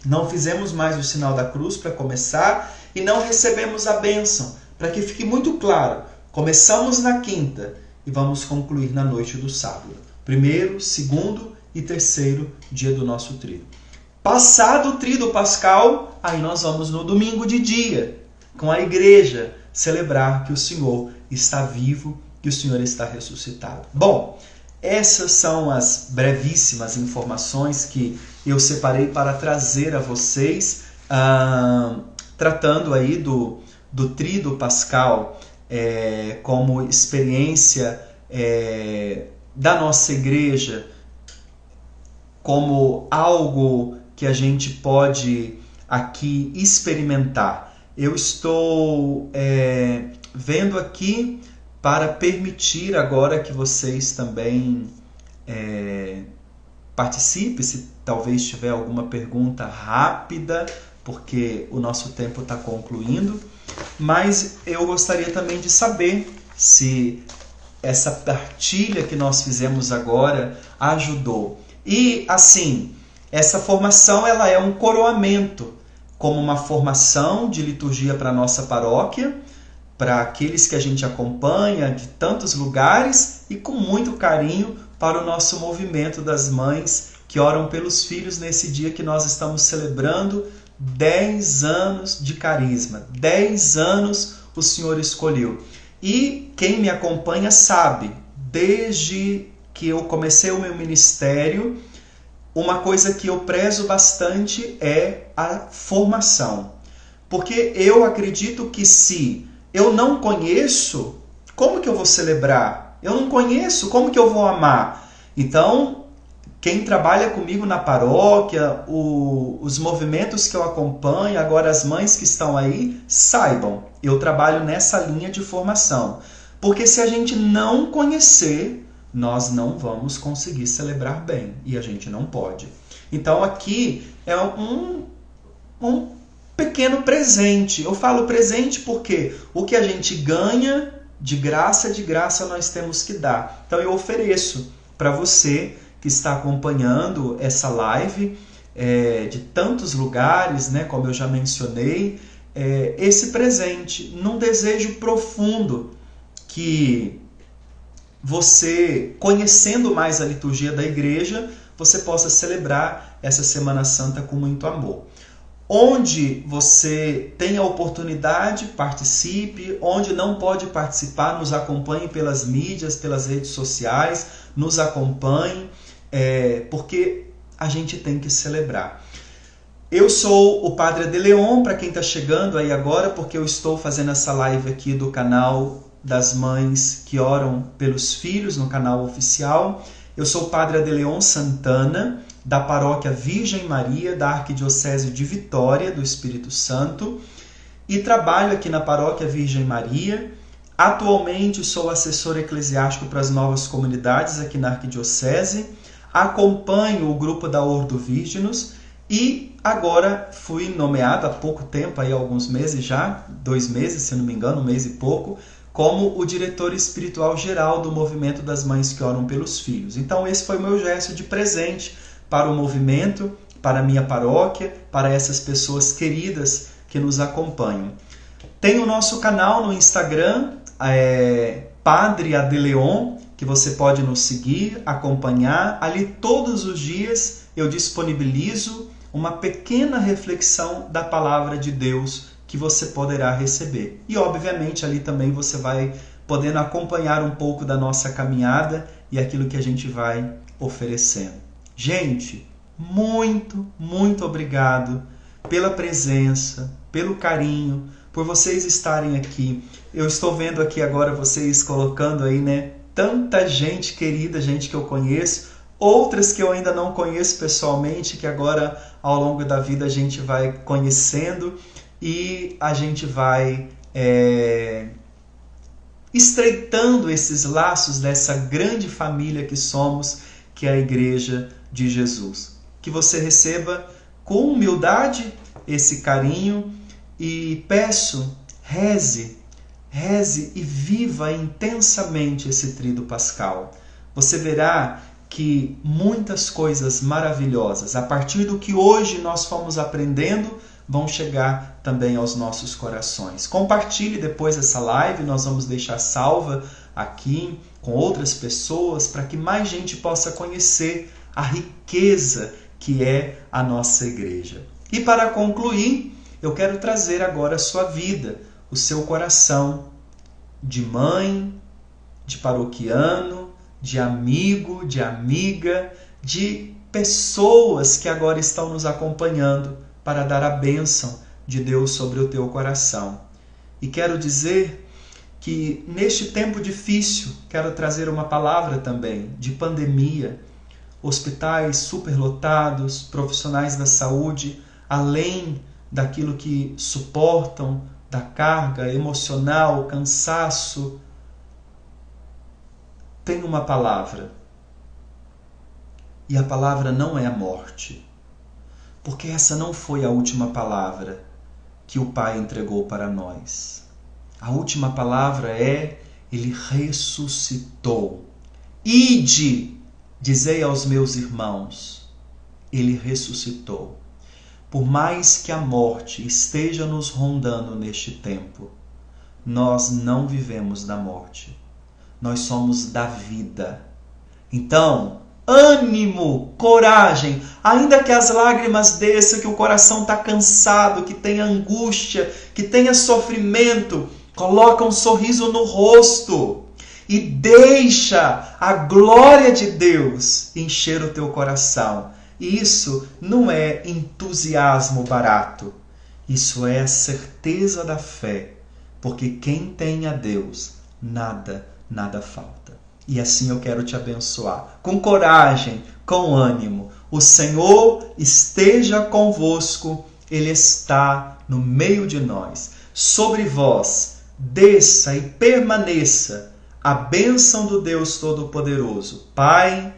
não fizemos mais o sinal da cruz para começar e não recebemos a bênção. Para que fique muito claro, começamos na quinta e vamos concluir na noite do sábado. Primeiro, segundo e terceiro dia do nosso tríduo. Passado o tríduo pascal, aí nós vamos no domingo de dia, com a igreja, celebrar que o Senhor está vivo, que o Senhor está ressuscitado. Bom, essas são as brevíssimas informações que eu separei para trazer a vocês, tratando aí do tríduo pascal como experiência da nossa igreja, como algo que a gente pode aqui experimentar. Eu estou vendo aqui para permitir agora que vocês também participem, se talvez tiver alguma pergunta rápida, porque o nosso tempo está concluindo. Mas eu gostaria também de saber se essa partilha que nós fizemos agora ajudou. E assim, essa formação ela é um coroamento, como uma formação de liturgia para a nossa paróquia, para aqueles que a gente acompanha de tantos lugares e com muito carinho para o nosso movimento das mães que oram pelos filhos nesse dia que nós estamos celebrando 10 anos de carisma. 10 anos o Senhor escolheu. E quem me acompanha sabe, desde que eu comecei o meu ministério, uma coisa que eu prezo bastante é a formação. Porque eu acredito que se eu não conheço, como que eu vou celebrar? Eu não conheço, como que eu vou amar? Então, quem trabalha comigo na paróquia, os movimentos que eu acompanho, agora as mães que estão aí, saibam, eu trabalho nessa linha de formação. Porque se a gente não conhecer, nós não vamos conseguir celebrar bem. E a gente não pode. Então aqui é um pequeno presente. Eu falo presente porque o que a gente ganha de graça nós temos que dar. Então eu ofereço para você que está acompanhando essa live de tantos lugares, né, como eu já mencionei, esse presente, num desejo profundo que você, conhecendo mais a liturgia da igreja, você possa celebrar essa Semana Santa com muito amor. Onde você tem a oportunidade, participe. Onde não pode participar, nos acompanhe pelas mídias, pelas redes sociais, nos acompanhe, porque a gente tem que celebrar. Eu sou o Padre Adeleon, para quem está chegando aí agora, porque eu estou fazendo essa live aqui do canal das Mães que Oram pelos Filhos, no canal oficial. Eu sou o Padre Adeleon Santana, da Paróquia Virgem Maria, da Arquidiocese de Vitória, do Espírito Santo, e trabalho aqui na Paróquia Virgem Maria. Atualmente sou assessor eclesiástico para as novas comunidades aqui na Arquidiocese, acompanho o grupo da Ordo Virginus e agora fui nomeado há pouco tempo, aí alguns meses já, 2 meses, se não me engano, 1 mês e pouco, como o diretor espiritual geral do Movimento das Mães que Oram pelos Filhos. Então esse foi o meu gesto de presente para o movimento, para a minha paróquia, para essas pessoas queridas que nos acompanham. Tem o nosso canal no Instagram, Padre Adeleon, que você pode nos seguir, acompanhar. Ali todos os dias eu disponibilizo uma pequena reflexão da Palavra de Deus que você poderá receber. E obviamente ali também você vai podendo acompanhar um pouco da nossa caminhada e aquilo que a gente vai oferecendo. Gente, muito, muito obrigado pela presença, pelo carinho, por vocês estarem aqui. Eu estou vendo aqui agora vocês colocando aí, né? Tanta gente querida, gente que eu conheço, outras que eu ainda não conheço pessoalmente, que agora ao longo da vida a gente vai conhecendo e a gente vai estreitando esses laços dessa grande família que somos, que é a Igreja de Jesus. Que você receba com humildade esse carinho e peço, reze e viva intensamente esse tríduo pascal. Você verá que muitas coisas maravilhosas, a partir do que hoje nós fomos aprendendo, vão chegar também aos nossos corações. Compartilhe depois essa live, nós vamos deixar salva aqui com outras pessoas para que mais gente possa conhecer a riqueza que é a nossa igreja. E para concluir, eu quero trazer agora a sua vida, o seu coração de mãe, de paroquiano, de amigo, de amiga, de pessoas que agora estão nos acompanhando para dar a bênção de Deus sobre o teu coração. E quero dizer que neste tempo difícil, quero trazer uma palavra também de pandemia, hospitais superlotados, profissionais da saúde, além daquilo que suportam, da carga emocional, cansaço. Tem uma palavra. E a palavra não é a morte. Porque essa não foi a última palavra que o Pai entregou para nós. A última palavra é: Ele ressuscitou. Ide, dizei aos meus irmãos, Ele ressuscitou. Por mais que a morte esteja nos rondando neste tempo, nós não vivemos da morte. Nós somos da vida. Então, ânimo, coragem, ainda que as lágrimas desçam, que o coração está cansado, que tenha angústia, que tenha sofrimento, coloca um sorriso no rosto e deixa a glória de Deus encher o teu coração. Isso não é entusiasmo barato, isso é a certeza da fé, porque quem tem a Deus, nada falta. E assim eu quero te abençoar, com coragem, com ânimo. O Senhor esteja convosco, Ele está no meio de nós. Sobre vós desça e permaneça a bênção do Deus Todo-Poderoso, Pai,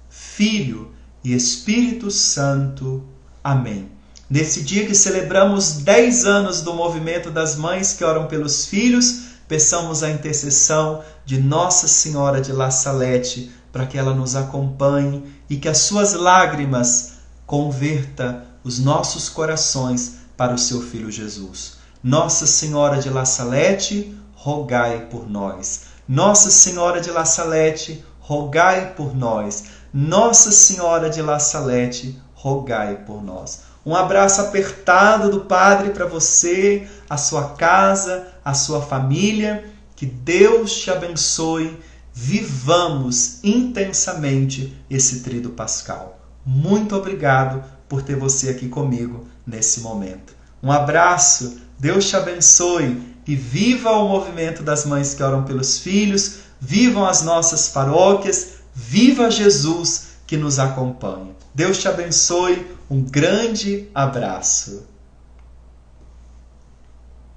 Filho e Espírito Santo. Amém. Nesse dia que celebramos 10 anos do movimento das mães que oram pelos filhos, peçamos a intercessão de Nossa Senhora de La Salette para que ela nos acompanhe e que as suas lágrimas converta os nossos corações para o seu Filho Jesus. Nossa Senhora de La Salette, rogai por nós. Nossa Senhora de La Salette, rogai por nós. Nossa Senhora de La Salette, rogai por nós. Um abraço apertado do Padre para você, a sua casa, a sua família. Que Deus te abençoe. Vivamos intensamente esse Tríduo Pascal. Muito obrigado por ter você aqui comigo nesse momento. Um abraço, Deus te abençoe e viva o movimento das mães que oram pelos filhos, vivam as nossas paróquias, viva Jesus que nos acompanha. Deus te abençoe, um grande abraço.